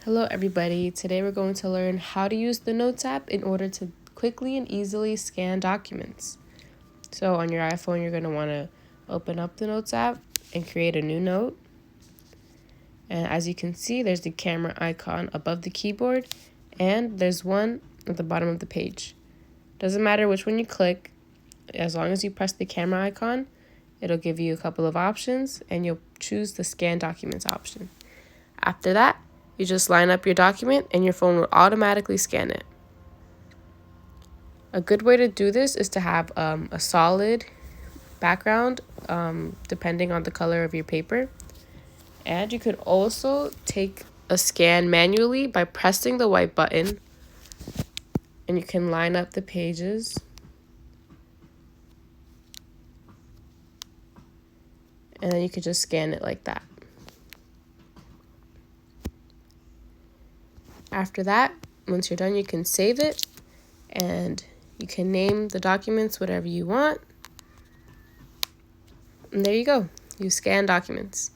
Hello everybody, today we're going to learn how to use the Notes app in order to quickly and easily scan documents. So on your iPhone, you're going to want to open up the Notes app and create a new note. And as you can see, there's the camera icon above the keyboard and there's one at the bottom of the page. Doesn't matter which one you click, as long as you press the camera icon, it'll give you a couple of options and you'll choose the scan documents option. After that, you just line up your document and your phone will automatically scan it. A good way to do this is to have a solid background, depending on the color of your paper. And you could also take a scan manually by pressing the white button, and you can line up the pages. And then you could just scan it like that. After that, once you're done, you can save it and you can name the documents whatever you want. And there you go. You scan documents.